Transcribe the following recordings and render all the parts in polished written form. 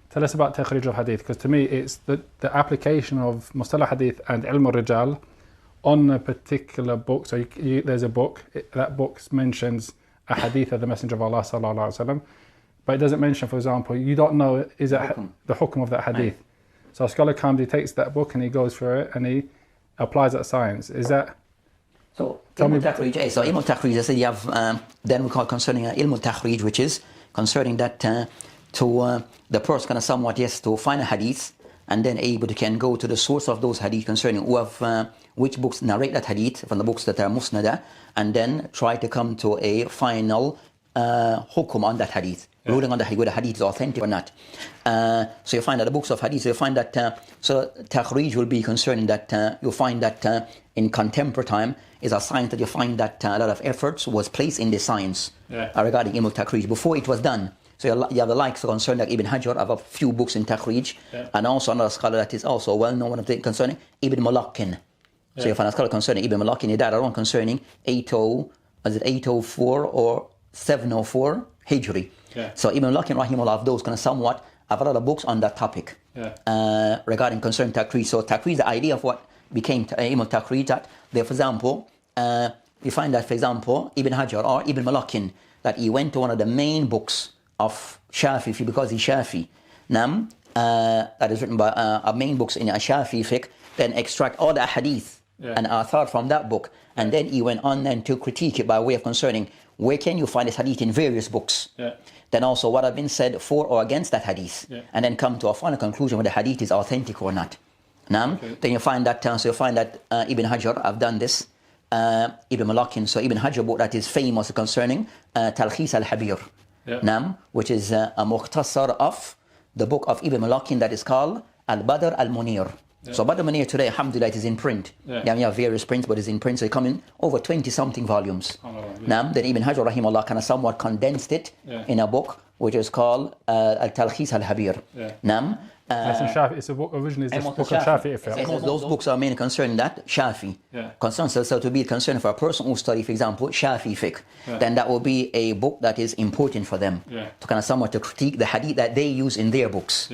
Tell us about Takhreej of Hadeeth, because to me it's the application of Mustalah Hadeeth and Ilm al-Rijal on a particular book. So there's a book, that book mentions a Hadith of the Messenger of Allah sallallahu alaihi wasallam, but it doesn't mention, for example, you don't know is it the hukm of that Hadith. Right. So a scholar comes, he takes that book and he goes through it and he applies that science. Is that? So Ilm al-Takhreej, so Ilm al-Takhreej, I said you have, then we call concerning Ilm al-Takhreej, which is concerning that the person kind of somewhat, yes, to find a hadith and then able to can go to the source of those hadith concerning who have, which books narrate that hadith from the books that are musnada, and then try to come to a final hukum on that hadith, ruling on the whether the hadith is authentic or not. So you find that the books of hadith, so you find that, so Takhreej will be concerning that, you'll find that in contemporary time is a science that you find that a lot of efforts was placed in the science regarding Ilm al-Takhreej before it was done. So you have the likes concerning like Ibn Hajar of a few books in Takhreej, and also another scholar that is also well known concerning Ibn Malakhin. So you find a scholar concerning Ibn Malakhin, he died around concerning 804 or 704 Hijri. So Ibn Malakhin rahimahullah, of those kind of somewhat have a lot of books on that topic regarding concerning Takhreej. So Takhreej, the idea of what became Ilm al-Takhreej, that there, for example, you find that, for example, Ibn Hajar or Ibn Malakhin, that he went to one of the main books of Shafi, because he's Shafi. That is written by main books in a Shafi fiqh, then extract all the hadith and athar from that book, and then he went on then to critique it by way of concerning where can you find this hadith in various books. Then also what have been said for or against that hadith, and then come to a final conclusion whether the hadith is authentic or not. Then you find that Ibn Hajar have done this. Ibn Malakhin, so Ibn Hajar book that is famous concerning Talkhis al-Habir. Which is a mukhtasar of the book of Ibn Malakhin that is called Al-Badr al-Munir. So Badr al-Munir today, alhamdulillah, it is in print. We have various prints, but it's in print, so it comes in over 20-something volumes. Then Ibn Hajar rahimahullah kind of somewhat condensed it in a book which is called Al-Talkhis al-Habir. It's a book originally, it's a book of Shafi. Those books are mainly concerning that Shafi. So to be concerned for a person who study, for example, Shafi fiqh, then that will be a book that is important for them to kind of somewhat to critique the hadith that they use in their books.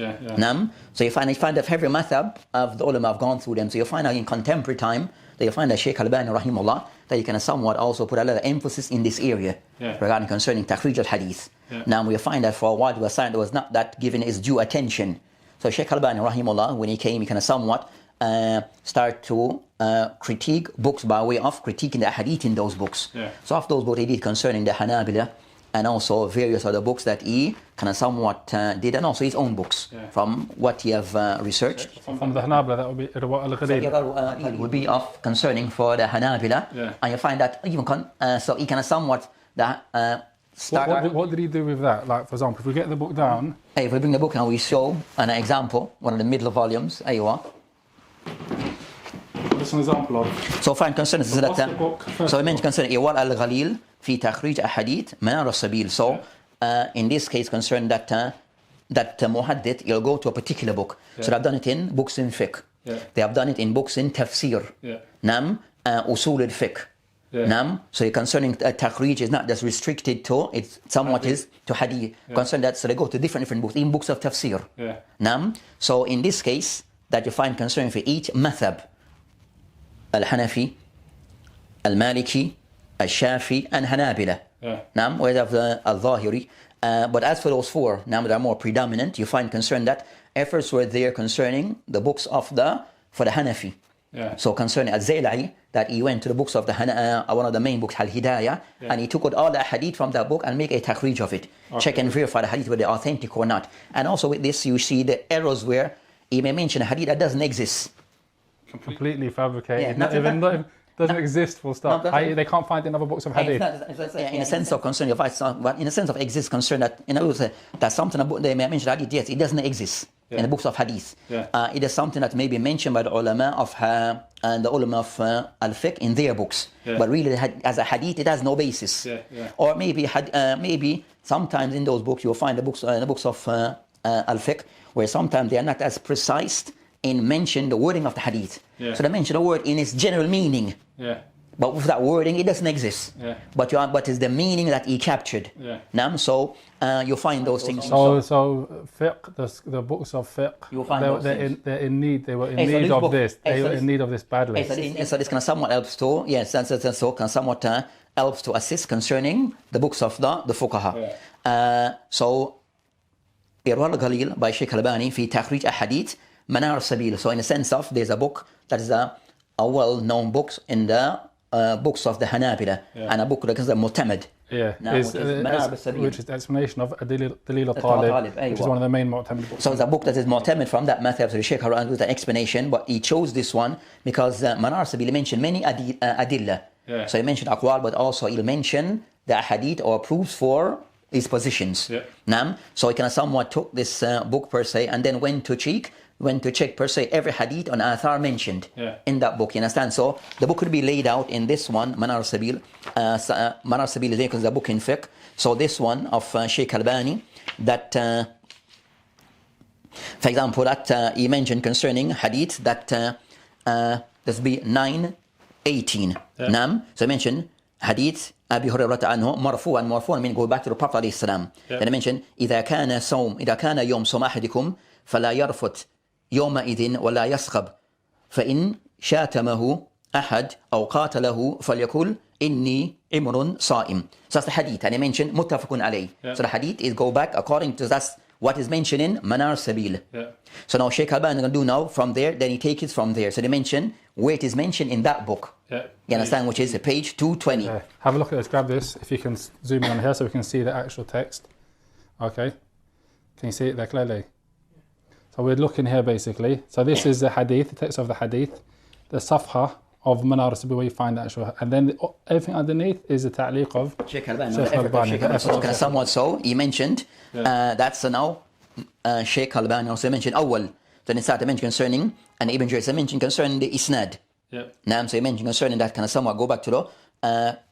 So you find that every madhab of the ulama have gone through them. So you find out in contemporary time that you find that Shaykh Al-Bani rahimahullah, that you can somewhat also put a lot of emphasis in this area regarding concerning Takhreej al-Hadith. Now we find that for a while there was not that given its due attention. So Shaykh Al-Bani rahimahullah, when he came, he kind of somewhat start to critique books by way of critiquing the hadith in those books. So of those books he did concerning the Hanabila, and also various other books that he kind of somewhat did, and also his own books from what he have researched. From the Hanabila, that would be Al-Ghalil. It would be of concerning for the Hanabila, and you find that even so he kind of somewhat what did he do with that? Like, for example, if we get the book down. If we bring the book and we show an example, one of the middle volumes, there you are. What's an example of? So fine, concerning that. So I mentioned concerning Al-Ghalil fi Takhreej al-Hadith Manar al-Sabil. So in this case, concerned that Muhaddith, you'll go to a particular book. So they've done it in books in fiqh. They have done it in books in tafsir. Usul al-fiqh. So concerning Takhreej is not just restricted to, it's somewhat is to hadith. Concerning that, so they go to different books, in books of tafsir. So in this case, that you find concerning for each madhab, Al-Hanafi, Al-Maliki, Al-Shafi, and Hanabila. We have the Al-Zahiri. But as for those four, now that are more predominant, you find concern that efforts were there concerning the books of for the Hanafi. So concerning Al-Zayla'i, that he went to the books of one of the main books, Al-Hidayah, and he took out all the hadith from that book and make a takhreej of it. Check and verify the hadith whether they're authentic or not. And also with this, you see the errors where he may mention a hadith that doesn't exist. Completely fabricated. Not even doesn't exist, full stop. They can't find it in other books of hadith. In a sense of concern, but in a sense of exist concern that that's something they may mention hadith, yes, it doesn't exist in the books of hadith. It is something that may be mentioned by the ulama of the ulama of al-fiqh in their books, but really as a hadith it has no basis. Or maybe sometimes in those books you'll find the books of al-fiqh where sometimes they are not as precise in mention the wording of the hadith. So they mention the word in its general meaning. But with that wording, it doesn't exist. Yeah. But it's the meaning that he captured. Yeah. So you'll find those things. So fiqh, the books of fiqh, You'll find they're in need. They were in need of this. They were in need of this badly. So this can somewhat helps to, yes, so can somewhat helps to assist concerning the books of the fuqaha. So Irwal al-Ghalil by Sheikh Albani في تخريج أحاديث منار السبيل. So in a sense of, there's a book that is a well-known book in the books of the Hanabila, and a book that is Mu'tamad. Which is the explanation of Dalil al-Talib, which is one of the main Mu'tamad books. So it's a book that is Mu'tamad from that method. So the Sheikh with an explanation, but he chose this one because Manar Sabili mentioned many adilla. So he mentioned aqwal, but also he'll mention the hadith or proofs for his positions. So he kind of somewhat took this book per se and then went to check per se every hadith on athar mentioned in that book. You understand? So the book could be laid out in this one, Manar Sabil. Manar Sabil is the book in fiqh. So this one of Sheikh Albani, that for example, that he mentioned concerning hadith that this be 9:18. So he mentioned hadith Abi Hurairah anhu marfu'an, meaning go back to the Prophet alayhi salam. Then I mentioned إذا كان يوم صوم أحدكم فلا يرفث يومئذ ولا يصخب فإن شاتمه أحد أو قاتله فليقل إني امر صائم. So that's the hadith, and I mentioned muttafaqun alayh. So the hadith is go back according to that's what is mentioned in Manar Sabil. So now Sheikh Albani is going to do now from there, then he takes it from there. So they mention where it is mentioned in that book. You understand, which is page 220. Have a look at this, grab this, if you can zoom in on here so we can see the actual text. Okay, can you see it there clearly? So we're looking here basically. So this is the hadith, the text of the hadith, the safha of Manar Sabil, where you find the actual, and then everything underneath is the ta'liq of Sheikh Albani. Somewhat so, he mentioned, that's now Sheikh Albani also mentioned awwal. Then he started to mention concerning, and Ibn Jarir mentioned concerning the isnad. So he mentioned concerning that, kind of somewhat go back to the,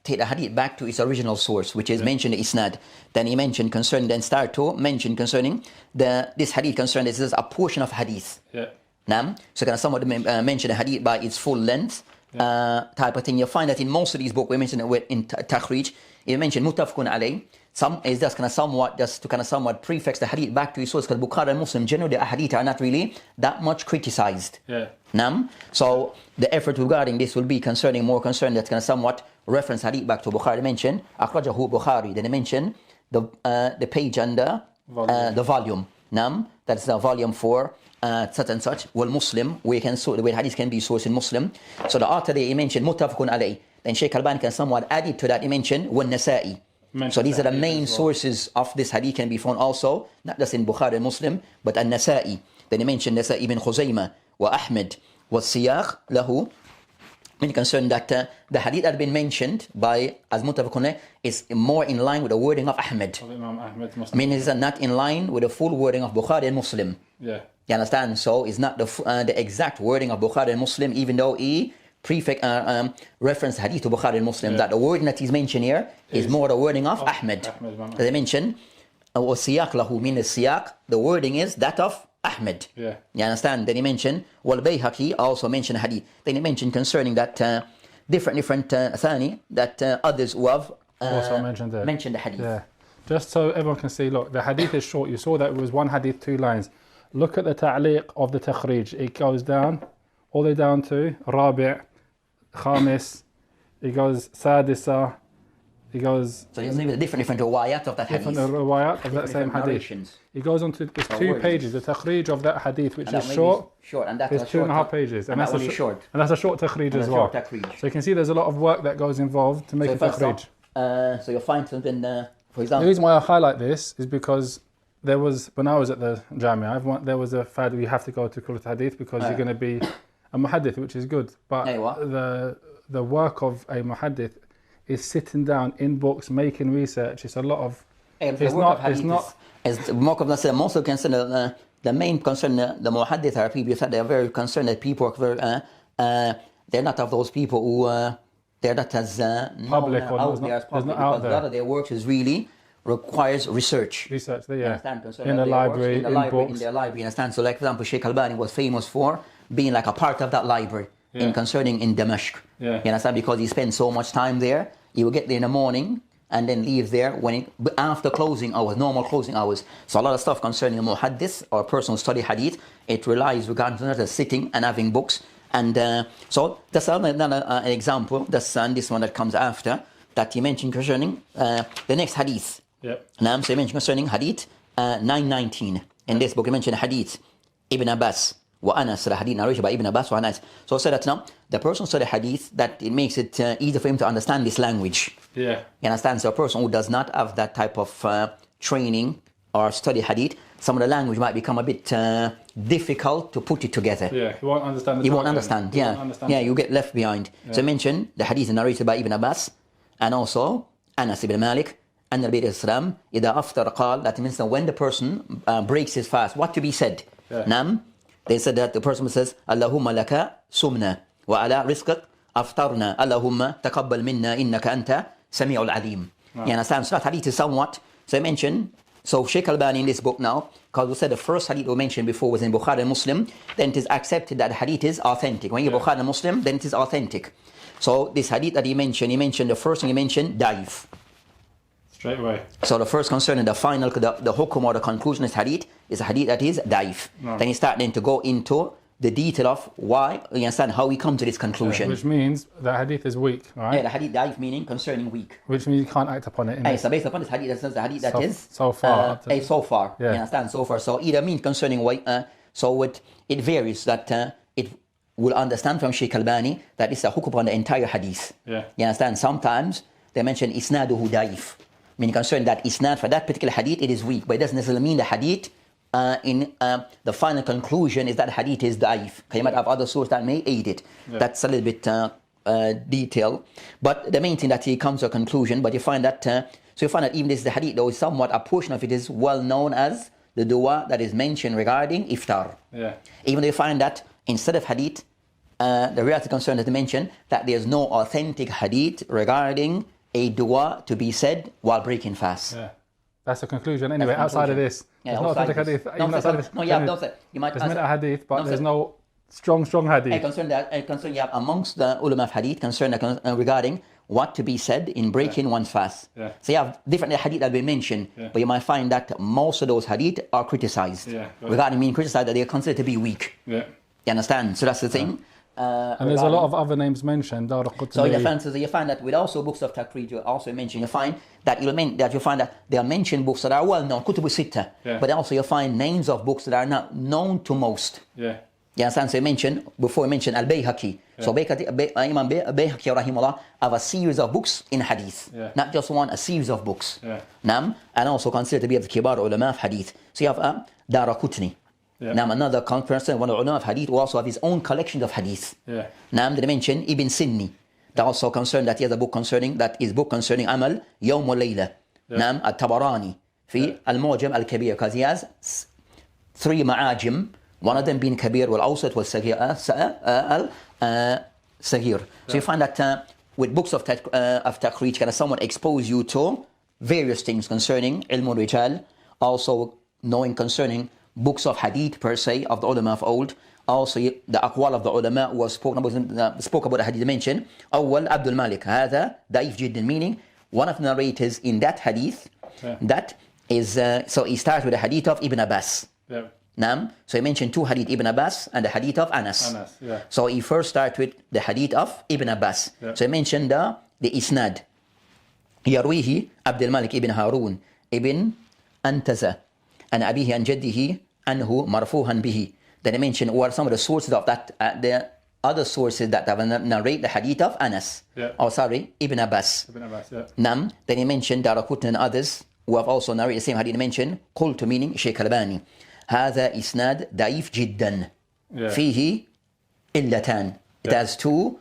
take the hadith back to its original source, which is mentioned the isnad. Then he mentioned concerning, then start to mention concerning this hadith concerning, this is a portion of hadith. So kind of somewhat mention the hadith by its full length. Type of thing. You'll find that in most of these books, we mentioned it in Takhreej, you mentioned muttafaqun alayh. Some is just kind of somewhat prefix the hadith back to his source, because Bukhari and Muslim generally the hadith are not really that much criticized. So the effort regarding this will be more concerned that's kind of somewhat reference hadith back to Bukhari. Mention akhrajahu Bukhari. Then they mention the page and the volume. That's the volume 4. Such and such, well Muslim, where hadith can be sourced in Muslim. So the author there, he mentioned muttafaqun alayh. Then Sheikh Albani can somewhat add it to that, he mentioned wal Nasa'i. So these are the main sources of this hadith, can be found also, not just in Bukhari and Muslim, but An-Nasa'i. Then he mentioned Nasa'i ibn Khuzaymah wa Ahmed wa Siyaq lahu. Meaning concerned that the hadith that had been mentioned by as muttafaqun is more in line with the wording of Ahmed. Meaning it's not in line with the full wording of Bukhari and Muslim. You understand? So it's not the exact wording of Bukhari and Muslim, even though he reference hadith to Bukhari and Muslim, that the wording that he's mentioned here is more the wording of Ahmed. As I mentioned, وَالسِّيَاقْ لَهُ mean the siyaq, the wording is that of Ahmed. You understand? Then he mentioned, وَالْبَيْهَقِي also mentioned hadith. Then he mentioned concerning that different thani, that others who have also mentioned the hadith. Just so everyone can see, look, the hadith is short. You saw that it was one hadith, 2 lines. Look at the ta'liq of the Takhreej. It goes down, all the way down to Rabi', Khamis, it goes Sadisa, it goes... So there's even different riwayat of that hadith. Different riwayat of that same hadith. It goes on to, there's 2 pages, the Takhreej of that hadith, which is short. And that's there's 2.5 pages. And that's short. And that's a short Takhreej as well. So you can see there's a lot of work that goes involved to make a Takhreej. So you'll find something, for example... The reason why I highlight this is because there was, when I was at the Jamia, there was a fad you have to go to Kulat Hadith because you're going to be a muhaddith, which is good. But the work of a muhaddith is sitting down in books, making research. It's a lot of... It's not... Most of concern, the main concern, the muhaddith are people that they are very concerned that people are very... they're not of those people who... they're not as public or out there as public, because a lot of their work is really requires research. In the library, in books. In their library, understand? So like for example, Sheikh Albani was famous for being like a part of that library. in concerning in Damascus. You understand? Because he spends so much time there. He will get there in the morning and then leave there after closing hours, normal closing hours. So a lot of stuff concerning a muhaddith or a person who study hadith, it relies regarding to sitting and having books. And so that's another example. That's this one that comes after that he mentioned concerning the next hadith. Now, so he mentioned concerning hadith 919. In this book he mentioned hadith Ibn Abbas wa Anas, the hadith narrated by Ibn Abbas wa Anas. So say that now the person study hadith, that it makes it easier for him to understand this language. You understand? So a person who does not have that type of training or study hadith, some of the language might become a bit difficult to put it together. He won't understand. He won't understand. You get left behind. So I mentioned the hadith narrated by Ibn Abbas and also Anas ibn Malik and Nabi Islam. إذا أفطر قال, that means that when the person breaks his fast, what to be said? Nam, they said that the person says, Allahumma laka sumna wa ala rizqak aftarna, Allahumma taqabbal minna innaka anta sami'ul alim. You understand? So that hadith is somewhat. So I mentioned. So Sheikh Albani in this book now, because we said the first hadith we mentioned before was in Bukhari and Muslim, then it is accepted that the hadith is authentic. When you Bukhari and Muslim, then it is authentic. So this hadith that he mentioned the first thing he mentioned, daif. Straight away. So the first concerning the final, the hukum or the conclusion of this hadith is a hadith that is daif. Then he started then to go into the detail of why, you understand, how we come to this conclusion. Which means the hadith is weak, right? The hadith daif meaning concerning weak. Which means you can't act upon it. So based upon this hadith, that says the hadith that is so far. So far. You understand? So far. So either means concerning why. So it varies that it will understand from Sheikh Albani that it's a hukum on the entire hadith. You understand? Sometimes they mention isnaduhu daif, meaning concerning that isnad for that particular hadith it is weak, but it doesn't necessarily mean the hadith. In the final conclusion is that hadith is daif. You might have other sources that may aid it. That's a little bit detail. But the main thing that he comes to a conclusion, but you find that, so you find that even this the hadith, though, is somewhat, a portion of it is well known as the dua that is mentioned regarding iftar. Even though you find that instead of hadith, the reality concern that they mention that there's no authentic hadith regarding a dua to be said while breaking fast. That's the conclusion. Anyway, outside of this, there's no authentic hadith. Don't say. You might there's a hadith, but there's no strong hadith. Concern you have amongst the ulama of hadith concerned regarding what to be said in breaking one's fast. So you have different hadith that we mentioned, but you might find that most of those hadith are criticized. Regarding being criticized, that they are considered to be weak. You understand? So that's the thing. And there's a lot of other names mentioned. So you find that with also books of Takhreej, you also mention, you find that you find that there are mentioned books that are well known, Kutubu Sitta, but also you find names of books that are not known to most. You understand? So before you mentioned Al-Bayhaqi. So Imam Bayhaqi rahimahullah have a series of books in hadith, not just one, a series of books. And also considered to be of the kibar ulama of hadith. So you have Daraqutni. Now aother person, one of the ulama of hadith, who also have his own collection of hadith. Now they mention Ibn Sinni. They also concerned that he has a book concerning Amal Yawm wa Layla. Now At-Tabarani fi Al-Mu'jam Al-Kabir, because he has 3 ma'ajim, one of them being Kabir wal Awsat wal Saghir. So you find that with books of Takhreej can somewhat expose you to various things concerning Ilm Rijal, also knowing concerning books of hadith per se of the ulama of old, also the aqwal of the ulama who spoke about the hadith mentioned. Awwal Abdul Malik, هذا ضعيف جدا, meaning one of the narrators in that hadith, that is, so he starts with the hadith of Ibn Abbas. So he mentioned 2 hadith, Ibn Abbas and the hadith of Anas. So he first starts with the hadith of Ibn Abbas. So he mentioned the isnad. يرويه عبد الملك ibn Harun ibn Antaza and abihi and jaddihi anhu marfuhan bihi. Then I mentioned what are some of the sources of that, the other sources that have narrate the hadith of Anas. Ibn Abbas. Then he mentioned Daraqutni and others who have also narrated the same hadith. Mentioned قلت, meaning Sheikh Albani, هذا إسناد ضعيف جدا فيه إلتان. It has 2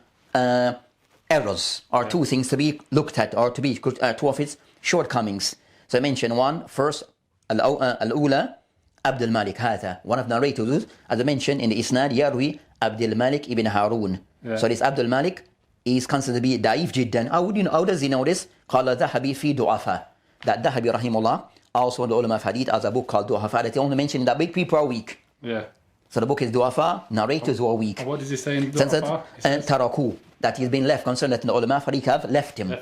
errors or 2 things to be looked at, or to be 2 of its shortcomings. So I mentioned one first. Al-Ula Abdul Malik, هذا one of the narrators, as I mentioned in the Isnad, Yarwi Abdul Malik ibn Harun. So this Abdul Malik is considered to be daif jiddan. How does he know this? قال ذهبي في ضعفاء. That Dhahabi rahimahullah, also the ulama of hadith, has a book called Du'afa, that he only mentioned that big people are weak. So the book is du'afa, narrators who are weak. What does he say in du'afa? Taraku, that he's been left, concerned that the ulama Fariq have left him.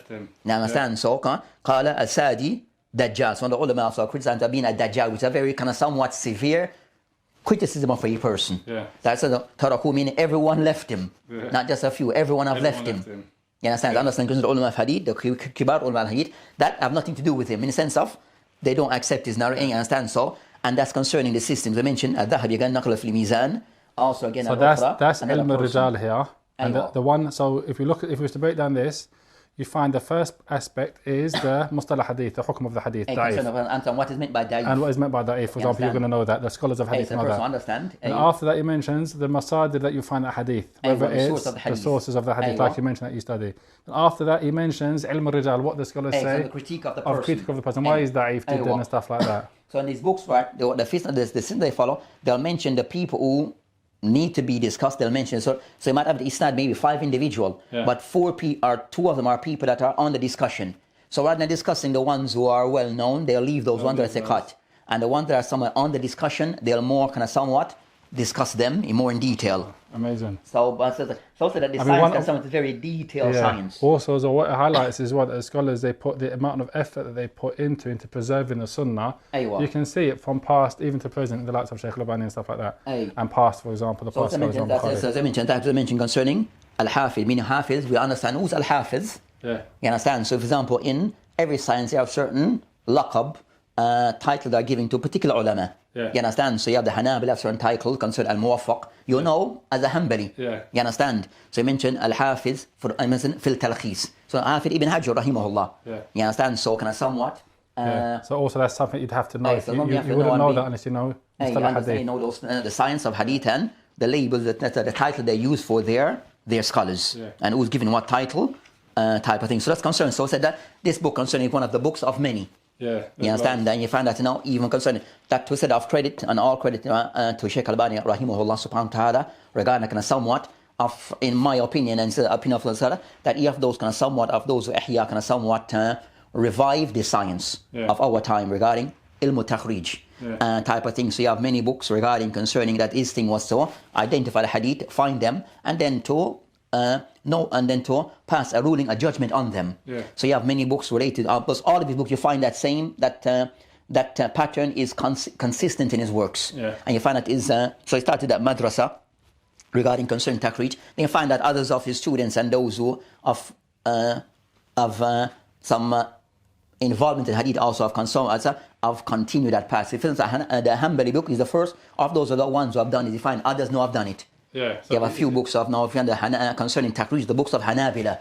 Now understand, so qala al-sadi dajjal. So the ulama also criticized being a dajjal, which is a very kind of somewhat severe criticism of a person. That's the taraku, meaning everyone left him, not just a few, everyone have left him. You understand? Understand, because the ulama of hadith, the kibar ulama of hadith, that have nothing to do with him, in the sense of they don't accept his narrating. You understand? So, and that's concerning the systems. I mentioned al-dhahabi again, naqla fil mizan. Also again, so that's ilm al-rijal here. And the one, so if we was to break down this, you find the first aspect is the mustalah hadith, the hukm of the hadith, da'if. And what is meant by da'if. And what is meant by da'if, for example, you're going to know that. The scholars of hadith know that. Understand. And after that he mentions the masadir that you find at hadith, whether it's the sources of the hadith, like you mentioned that you study. And after that he mentions ilm al-rijal, what the scholars say, so the critique of the person. Critique of the person. Why is da'if did and stuff like that. So in these books, right, the system they follow, they'll mention the people who need to be discussed. They'll mention, so you might have the isnad maybe 5 individual, but 2 of them are people that are on the discussion. So rather than discussing the ones who are well known, they'll leave those ones that are cut, and the ones that are somewhere on the discussion, they'll more kind of somewhat discuss them more in detail. Amazing. So that the science is very detailed science. Also, so what it highlights is what the scholars, they put the amount of effort that they put into preserving the sunnah. You can see it from past, even to present, the likes of Shaykh Al-Albani and stuff like that. And past, for example, the past scholars. As I mentioned concerning Al-Hafiz, meaning Hafiz, we understand who's Al-Hafiz. You understand? So, for example, in every science, you have certain laqab, title that are given to particular ulama. You understand? So you have the Hanabila have certain title concerning Al-Muwaffaq. You know as a Hanbali. You understand? So you mentioned Al-Hafiz for fil Takhreej. So Hafiz ibn Hajar rahimahullah. You understand? So kind of somewhat. So also that's something you'd have to know. You wouldn't know that unless you know the science of hadith and the labels, the title they use for their scholars, and who's given what title, type of thing. So that's concerned. So I said that this book concerning one of the books of many. You understand? And you find that even concerning that to set off credit and all credit to Shaykh Al-Albani rahimahullah subhanahu wa ta'ala regarding kind of somewhat of, in my opinion and the opinion of the that you have those kind of somewhat of those ihya kind of somewhat revive the science of our time regarding ilm Takhreej type of thing. So you have many books regarding concerning that this thing was to identify the hadith, find them, and then to to pass a ruling, a judgment on them. So you have many books related. Plus all of these books, you find that pattern is consistent in his works, and you find that is. So he started at madrasa regarding concerning Takhreej. Then you find that others of his students and those who of some involvement in hadith also have continued that path. If the Hanbali book is the first of those are the ones who have done it. You find others know have done it. So you have a few books of now concerning Takhreej, the books of Hanabila.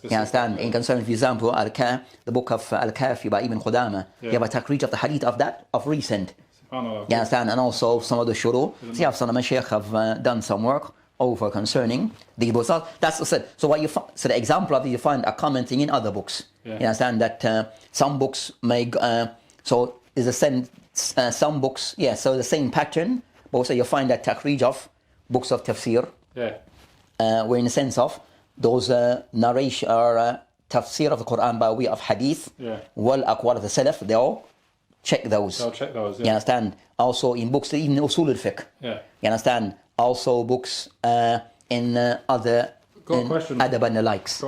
You understand? In concerning, for example, the book of Al-Kafi by Ibn Qudama. You have a Takhreej of the hadith of recent. You understand? And also some of the shuru. So you have some of the Shaykh have done some work over concerning these books. That's so what you find. So the example of it you find are commenting in other books. You understand that some books may so is the same some books so the same pattern, but also you find that Takhreej of books of tafsir, where in the sense of those narration or tafsir of the Quran by way of hadith, wal aqwal of the Salaf, they all check those. You understand? Also in books, even usul al-fiqh. You understand? Also books in other adab and the likes.